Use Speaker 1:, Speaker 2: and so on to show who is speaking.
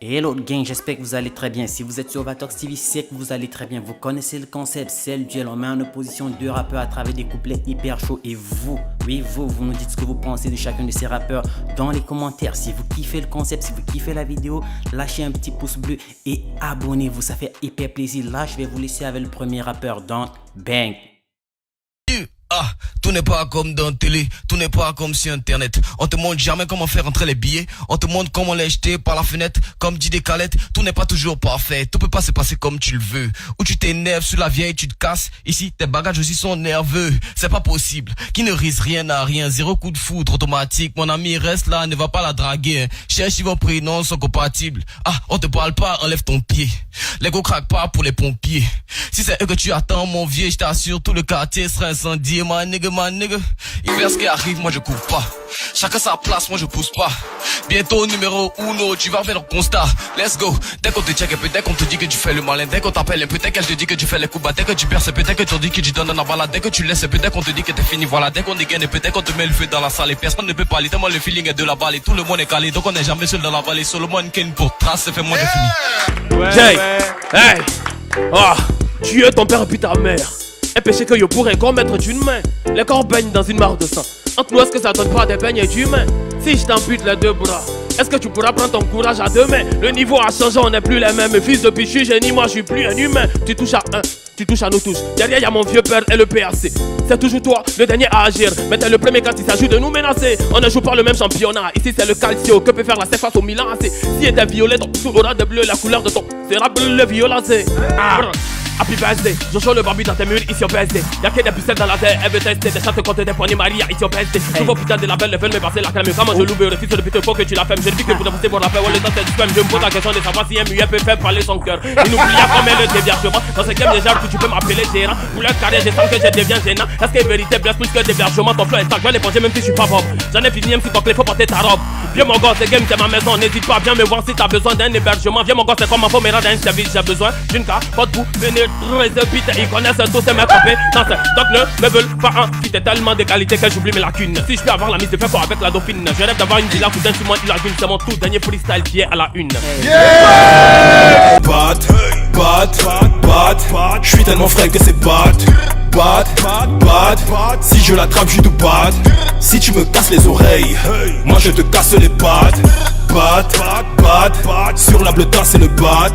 Speaker 1: Hello gang, j'espère que vous allez très bien. Si vous êtes sur Vatox TV, c'est que vous allez très bien. Vous connaissez le concept, c'est le duel. On met en opposition deux rappeurs à travers des couplets hyper chauds. Et vous, oui vous nous dites ce que vous pensez de chacun de ces rappeurs dans les commentaires. Si vous kiffez le concept, si vous kiffez la vidéo, lâchez un petit pouce bleu et abonnez-vous. Ça fait hyper plaisir. Là, je vais vous laisser avec le premier rappeur. Donc, bang!
Speaker 2: Ah, tout n'est pas comme dans télé, tout n'est pas comme sur internet. On te montre jamais comment faire entrer les billets, on te montre comment les jeter par la fenêtre. Comme dit des calettes, tout n'est pas toujours parfait, tout peut pas se passer comme tu le veux. Ou tu t'énerves sur la vieille, tu te casses. Ici, tes bagages aussi sont nerveux, c'est pas possible. Qui ne risque rien à rien, zéro coup de foudre automatique. Mon ami reste là, ne va pas la draguer. Cherche si vos prénoms sont compatibles. Ah, on te parle pas, enlève ton pied. Les go craquent pas pour les pompiers. Si c'est eux que tu attends, mon vieux, je t'assure, tout le quartier sera incendié. My nigga. Il fait ce qui arrive, moi je cours pas. Chacun sa place, moi je pousse pas. Bientôt numéro 1, tu vas faire le constat. Let's go. Dès qu'on te check, peut-être qu'on te dit que tu fais le malin. Dès qu'on t'appelle, peut-être qu'elle te dit que tu fais les coups bas. Dès que tu perds, peut-être que tu dis que tu donnes la balade. Dès que tu laisses, peut-être qu'on te dit que t'es fini. Voilà, dès qu'on dégaine, peut-être qu'on te met le feu dans la salle. Et personne ne peut parler, tellement le feeling est de la balle. Et tout le monde est calé, donc on n'est jamais seul dans la vallée. Solomon Kane pour trace, c'est fait moi de fini.
Speaker 3: Jay, hey, ah, tu es ton père puis ta mère. Un péché que je pourrais commettre d'une main. Les corps baignent dans une mare de sang. Entre nous, est-ce que ça donne pas des peignes d'humain? Si je t'ampute les deux bras, est-ce que tu pourras prendre ton courage à deux mains? Le niveau a changé, on n'est plus les mêmes. Fils de pute, je suis génie, moi je suis plus un humain. Tu touches à un, tu touches à nous tous. Derrière y'a mon vieux père et le PAC. C'est toujours toi, le dernier à agir. Mais t'es le premier quand il s'agit de nous menacer. On ne joue pas le même championnat. Ici c'est le Calcio. Que peut faire la C face au Milan AC? Si était violet, ton tout aura de bleu. La couleur de ton sera bleu violacé. Happy birthday, Joshua le barbu dans tes murs, ici au PSD. Y'a que des pucelles dans la terre, elle veut tester. Des chattes contre des poignées Maria, ici au PSD. Nouveau putain de la belle, veulent me passer la crème. Comment je l'ouvre, le fils de pute, faut que tu la fermes. Je ne dis que pour déposer mon rappel, le temps c'est du Je me pose la question de savoir si un muet peut faire parler son cœur. Inoubliable comme elle le déviagement. Dans ce game déjà, tu peux m'appeler gérant. Pour leur carrière, je sens que je deviens gênant. Est-ce que vérité blesse plus que déviagement? Ton flow est stack, je vais l'éponger même si je suis pas bob. J'en ai fini, même si ton clé faut porter ta robe. Viens mon gosse, ce game c'est ma maison. N'hésite pas, viens me voir si t'as besoin d'un hébergement. Viens mon gosse, c'est comme ma femme, me rendre un service. J'ai besoin d'une carte, pas de bout, venir ils connaissent tous ces mecs copés. Non, donc ne me veulent pas un qui t'es tellement de qualité que j'oublie mes lacunes. Si je peux avoir la mise de feu avec la dauphine, je rêve d'avoir une villa pour d'un sur la lagune. C'est mon tout dernier freestyle qui est à la une.
Speaker 4: Bat, je suis tellement frais que c'est bat. Si je l'attrape, je tout bat. Si tu me casses les oreilles, moi je te casse les pattes. Bat, sur la bleuta c'est le bat.